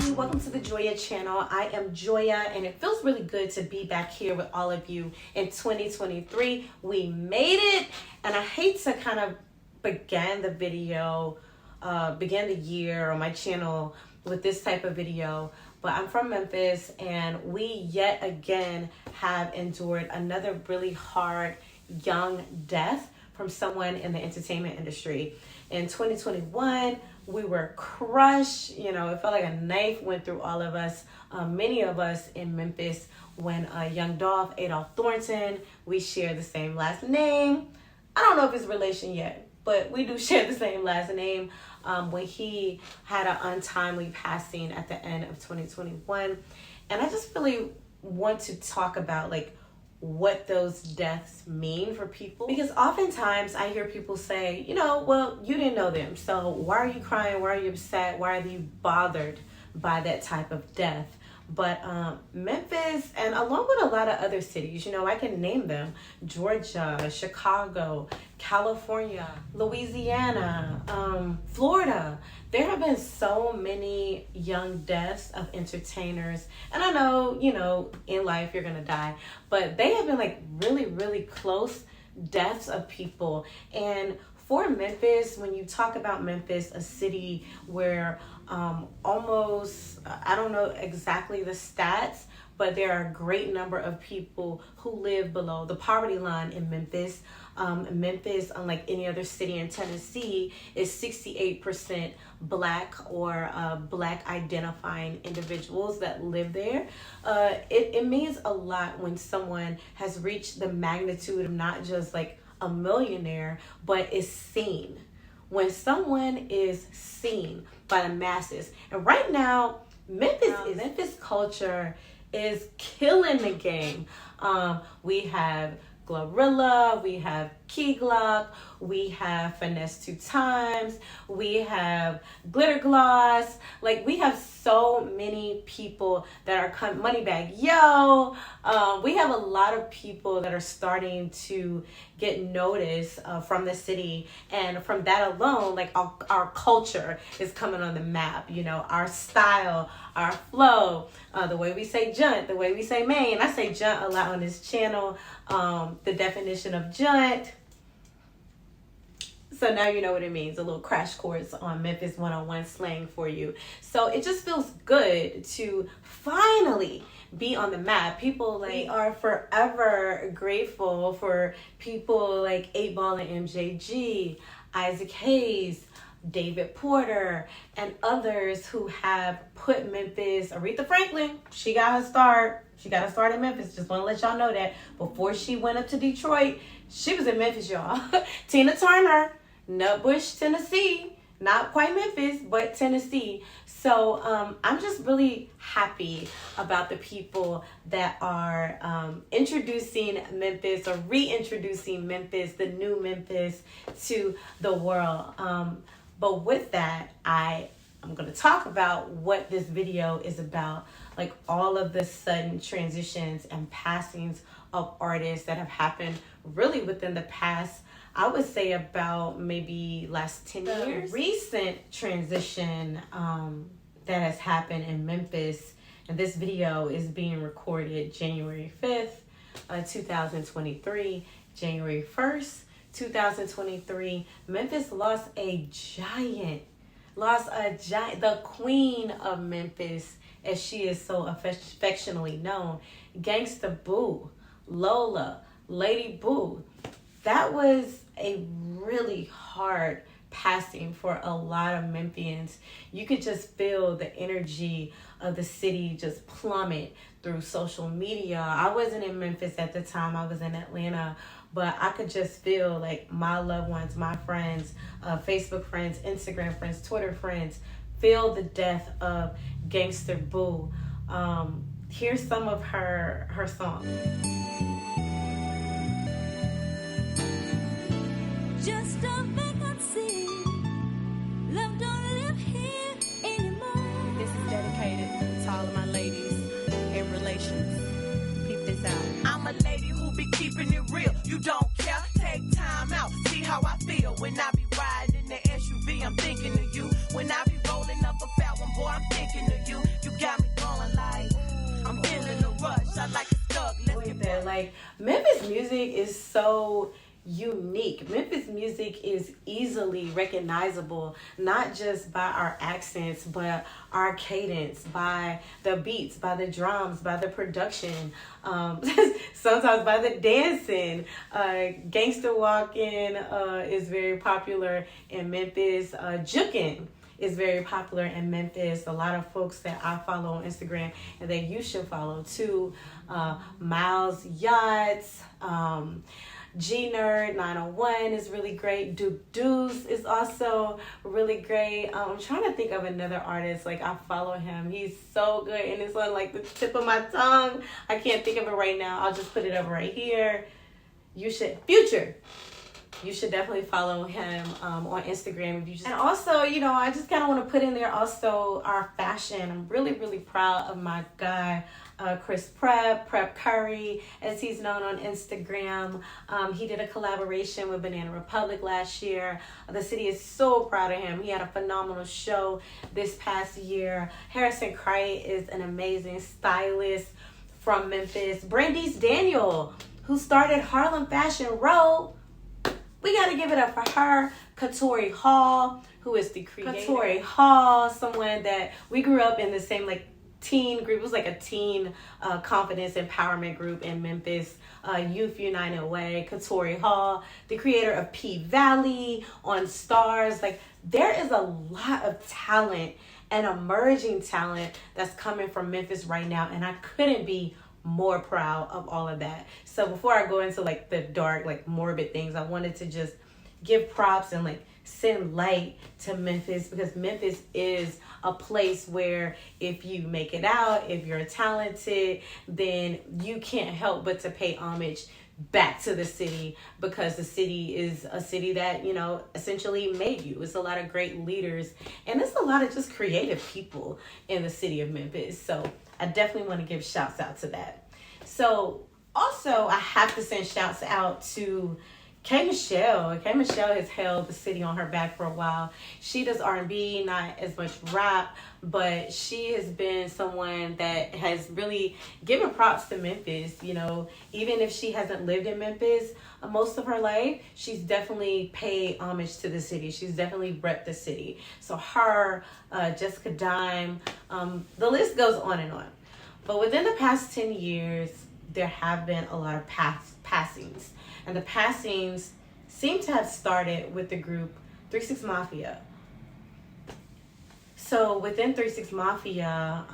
family, welcome to the Joya channel. I am Joya and it feels really good to be back here with all of you in 2023. We made it, and I hate to kind of begin the year on my channel with this type of video, but I'm from Memphis and we yet again have endured another really hard young death from someone in the entertainment industry. In 2021, we were crushed. You know, it felt like a knife went through all of us, many of us in Memphis, when young Dolph, Thornton, we share the same last name. I don't know if it's relation yet, but we do share the same last name. When he had an untimely passing at the end of 2021. And I just really want to talk about what those deaths mean for people, because oftentimes I hear people say, you know, well, you didn't know them, so why are you crying? Why are you upset? Why are you bothered by that type of death? But Memphis, and along with a lot of other cities, you know, I can name them: Georgia, Chicago, California, Louisiana, Florida. There have been so many young deaths of entertainers. And I know, you know, in life you're gonna die, but they have been really, really close deaths of people. And for Memphis, when you talk about Memphis, a city where almost, I don't know exactly the stats, but there are a great number of people who live below the poverty line in Memphis. Memphis, unlike any other city in Tennessee, is 68% Black or Black identifying individuals that live there. It means a lot when someone has reached the magnitude of not just a millionaire, but is seen. When someone is seen by the masses. And right now, Memphis culture is killing the game. We have Glorilla, we have Key Glock, we have Finesse 2 Times, we have Glitter Gloss. We have so many people that are Moneybag Yo. We have a lot of people that are starting to get noticed from the city, and from that alone, our culture is coming on the map. You know, our style, our flow, the way we say junt, the way we say Maine. I say junt a lot on this channel. The definition of junt. So now you know what it means. A little crash course on Memphis 101 slang for you. So it just feels good to finally be on the map. People are forever grateful for people like 8 Ball and MJG, Isaac Hayes, David Porter, and others who have put Memphis. Aretha Franklin, she got her start. She got her start in Memphis. Just want to let y'all know that. Before she went up to Detroit, she was in Memphis, y'all. Tina Turner, Nutbush, Tennessee. Not quite Memphis, but Tennessee. So I'm just really happy about the people that are introducing Memphis or reintroducing Memphis, the new Memphis, to the world. But with that, I'm going to talk about what this video is about. All of the sudden transitions and passings of artists that have happened really within the past, I would say about maybe last 10 years. The recent transition that has happened in Memphis, and this video is being recorded January 5th, 2023, January 1st, 2023, Memphis lost a giant, the queen of Memphis, as she is so affectionately known, Gangsta Boo, Lola, Lady Boo. That was a really hard passing for a lot of Memphians. You could just feel the energy of the city just plummet through social media. I wasn't in Memphis at the time, I was in Atlanta, but I could just feel my loved ones, my friends, Facebook friends, Instagram friends, Twitter friends, feel the death of Gangsta Boo. Here's some of her song. Just a vacancy. Love don't live here anymore. This is dedicated to all of my ladies in relations. Peep this out. I'm a lady who be keeping it real. You don't care, take time out. See how I feel when I be riding in the SUV. I'm thinking of you. When I be rolling up a fat one, boy, I'm thinking of you. Like, Memphis music is so unique. Memphis music is easily recognizable, not just by our accents, but our cadence, by the beats, by the drums, by the production, sometimes by the dancing. Gangsta walking is very popular in Memphis. Jookin is very popular in Memphis. A lot of folks that I follow on Instagram and that you should follow too. Miles Yachts, G-Nerd 901 is really great. Duke Deuce is also really great. I'm trying to think of another artist. Like, I follow him. He's so good, and it's on like the tip of my tongue. I can't think of it right now. I'll just put it up right here. You should, Future. You should definitely follow him on Instagram. If you just, and also, you know, I just kind of want to put in there also our fashion. I'm really, really proud of my guy, Chris Prep Curry, as he's known on Instagram. He did a collaboration with Banana Republic last year. The city is so proud of him. He had a phenomenal show this past year. Harrison Cright is an amazing stylist from Memphis. Brandice Daniel, who started Harlem Fashion Row. We got to give it up for her. Katori Hall, who is the creator. Katori Hall, someone that we grew up in the same like teen group. It was like a teen confidence empowerment group in Memphis. Youth United Way. Katori Hall, the creator of P Valley on Stars. Like, there is a lot of talent and emerging talent that's coming from Memphis right now, and I couldn't be more proud of all of that. So before I go into like the dark, like morbid things, I wanted to just give props and like send light to Memphis, because Memphis is a place where if you make it out, if you're talented, then you can't help but to pay homage back to the city, because the city is a city that, you know, essentially made you. It's a lot of great leaders, and it's a lot of just creative people in the city of Memphis. So I definitely want to give shouts out to that. So also I have to send shouts out to K Michelle. K Michelle has held the city on her back for a while. She does R&B, not as much rap, but she has been someone that has really given props to Memphis. You know, even if she hasn't lived in Memphis most of her life, she's definitely paid homage to the city. She's definitely repped the city. So her, Jessica Dime, the list goes on and on. But within the past 10 years, there have been a lot of passings. And the passings seem to have started with the group 3-6 Mafia. So within 3-6 Mafia,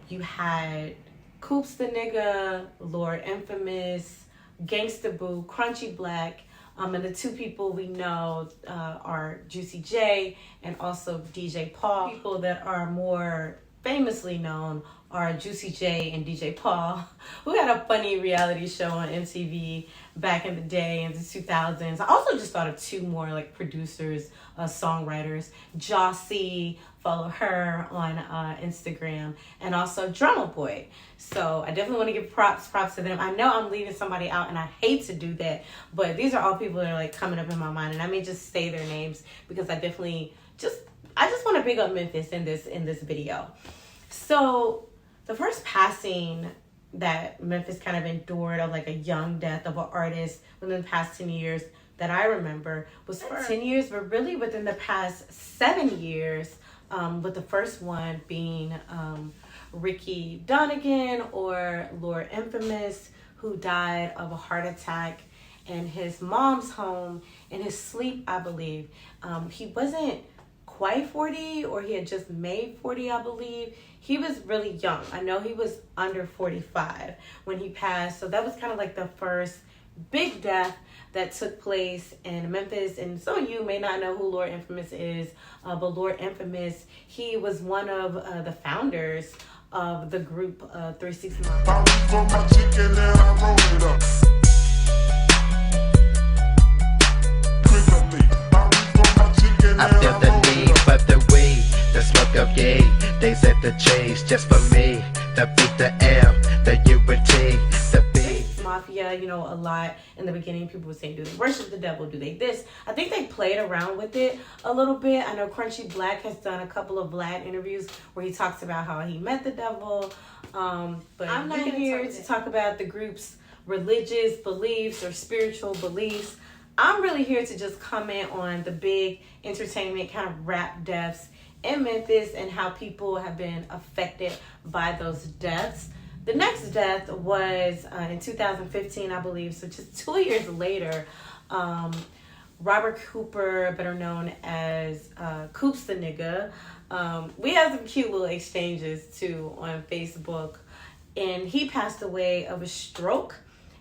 you had Coops the Nigga, Lord Infamous, Gangsta Boo, Crunchy Black, and the two people we know are Juicy J and also DJ Paul. People that are more famously known are Juicy J and DJ Paul, who had a funny reality show on MTV back in the day in the 2000s. I also just thought of two more like producers, songwriters. Jossie, follow her on Instagram, and also Drama Boy. So I definitely want to give props to them. I know I'm leaving somebody out, and I hate to do that, but these are all people that are like coming up in my mind, and I may just say their names because I definitely I just want to big up Memphis in this video. So the first passing that Memphis kind of endured of like a young death of an artist within the past 10 years that I remember was for 10 years, but really within the past 7 years, with the first one being Ricky Donegan, or Lord Infamous, who died of a heart attack in his mom's home in his sleep, I believe. He wasn't quite 40, or he had just made 40, I believe. He was really young. I know he was under 45 when he passed. So that was kind of like the first big death that took place in Memphis. And some of you may not know who Lord Infamous is, but Lord Infamous, he was one of the founders of the group 3-6 I feel the need for the weed, the smoke of yay. They set the chase just for me. The beat, the M, the U and T, the B. Mafia, you know, a lot in the beginning people would say, do they worship the devil? Do they this? I think they played around with it a little bit. I know Crunchy Black has done a couple of Vlad interviews where he talks about how he met the devil. But I'm not here to talk about the group's religious beliefs or spiritual beliefs. I'm really here to just comment on the big entertainment kind of rap deaths in Memphis and how people have been affected by those deaths. The next death was in 2015, I believe, so just 2 years later. Robert Cooper, better known as Coops the Nigga. We had some cute little exchanges too on Facebook, and he passed away of a stroke.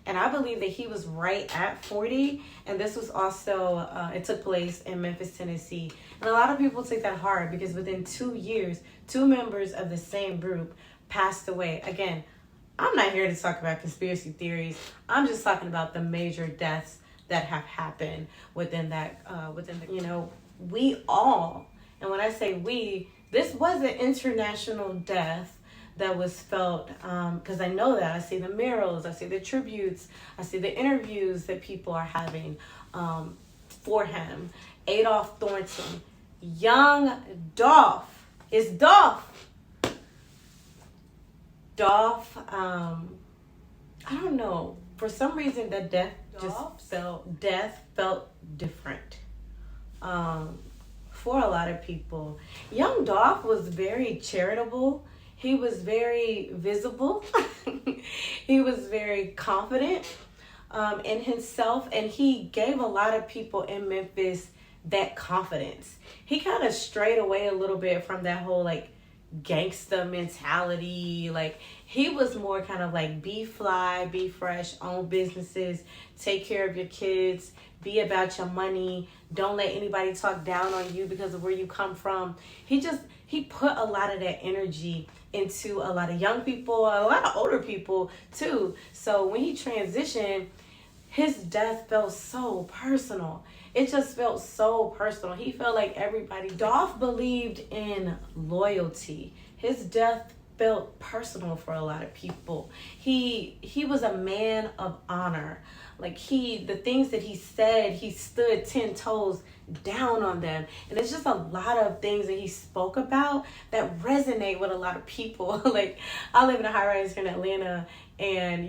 And I believe that he was right at 40. And this was also, it took place in Memphis, Tennessee. And a lot of people take that hard because within 2 years, 2 members of the same group passed away. Again, I'm not here to talk about conspiracy theories. I'm just talking about the major deaths that have happened within that, we all, and when I say we, this was an international death that was felt, because I know that. I see the murals, I see the tributes, I see the interviews that people are having for him. Adolph Thornton, young Dolph. It's Dolph. Dolph, I don't know. For some reason, that death felt different. For a lot of people. Young Dolph was very charitable. He was very visible. He was very confident in himself, and he gave a lot of people in Memphis that confidence. He kind of strayed away a little bit from that whole like gangsta mentality. Like, he was more kind of like be fly, be fresh, own businesses, take care of your kids, be about your money, don't let anybody talk down on you because of where you come from. He put a lot of that energy into a lot of young people, a lot of older people too. So when he transitioned, his death felt so personal. It just felt so personal. He felt like everybody. Dolph believed in loyalty. His death felt personal for a lot of people. He was a man of honor. Like, the things that he said, he stood 10 toes down on them. And it's just a lot of things that he spoke about that resonate with a lot of people. Like, I live in a high-rise here in Atlanta, and,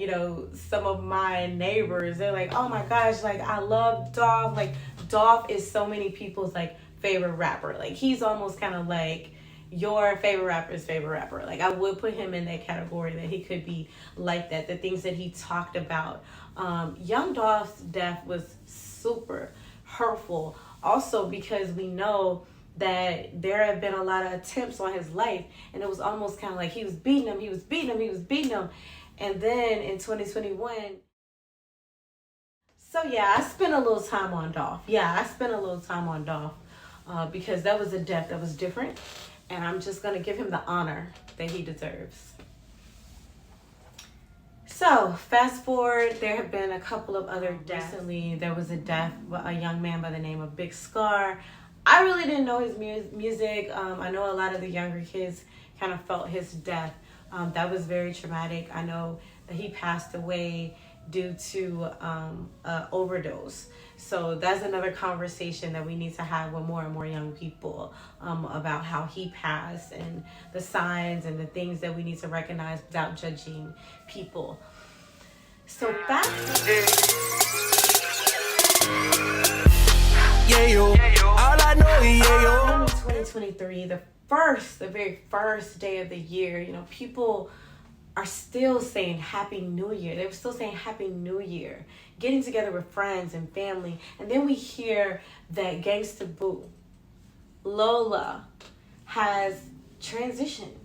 some of my neighbors, they're like, oh my gosh, like, I love Dolph. Like, Dolph is so many people's, like, favorite rapper. Like, he's almost kind of like your favorite rapper's favorite rapper. Like, I would put him in that category, that he could be like that. The things that he talked about. Young Dolph's death was super hurtful. Also, because we know that there have been a lot of attempts on his life, and it was almost kind of like he was beating him. And then in 2021, so yeah, I spent a little time on Dolph. Because that was a death that was different, and I'm just going to give him the honor that he deserves. So, fast forward, there have been a couple of other deaths. Recently, there was a death, a young man by the name of Big Scar. I really didn't know his music. I know a lot of the younger kids kind of felt his death. That was very traumatic. I know that he passed away due to overdose. So that's another conversation that we need to have with more and more young people about how he passed and the signs and the things that we need to recognize without judging people. So back Yayo, all I know is Yayo. in 2023, the very first day of the year, people are still saying Happy New Year. They were still saying Happy New Year, getting together with friends and family. And then we hear that Gangsta Boo, Lola, has transitioned.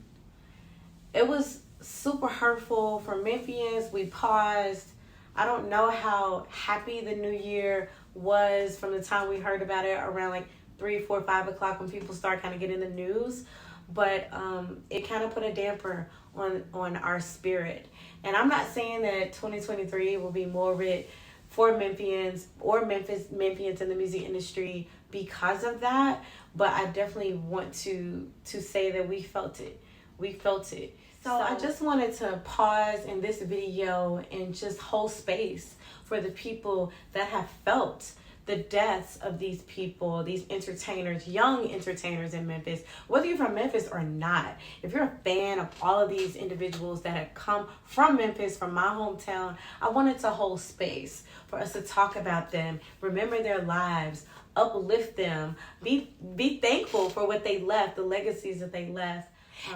It was super hurtful for Memphians. We paused. I don't know how happy the new year was from the time we heard about it around like 3, 4, 5 o'clock when people start kind of getting the news. But it kind of put a damper on our spirit. And I'm not saying that 2023 will be morbid for Memphians or Memphians in the music industry because of that, but I definitely want to say that we felt it. So I just wanted to pause in this video and just hold space for the people that have felt the deaths of these people, these entertainers, young entertainers in Memphis, whether you're from Memphis or not. If you're a fan of all of these individuals that have come from Memphis, from my hometown, I wanted to hold space for us to talk about them, remember their lives, uplift them, be thankful for what they left, the legacies that they left.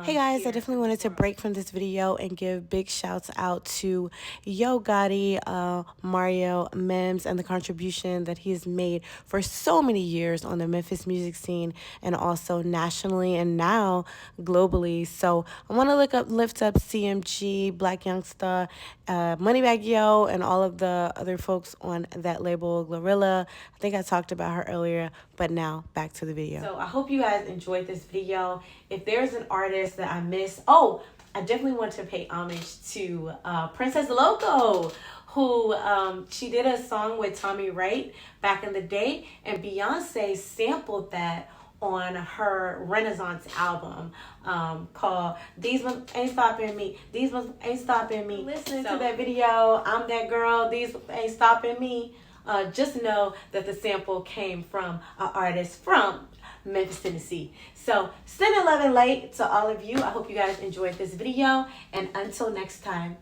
Hey guys, I definitely wanted to break from this video and give big shouts out to Yo Gotti, Mario, Mims, and the contribution that he has made for so many years on the Memphis music scene and also nationally and now globally. So I want to lift up CMG, Black Youngsta, Moneybagg Yo, and all of the other folks on that label, Glorilla. I think I talked about her earlier, but now back to the video. So I hope you guys enjoyed this video. If there's an artist that I missed, I definitely want to pay homage to Princess Loco, who she did a song with Tommy Wright back in the day, and Beyonce sampled that on her Renaissance album called These Ones Ain't Stopping Me. These Ones Ain't Stopping Me. Listen to that video. I'm that girl. These ain't stopping me. Just know that the sample came from an artist from Memphis, Tennessee. So send love and light to all of you. I hope you guys enjoyed this video, and until next time.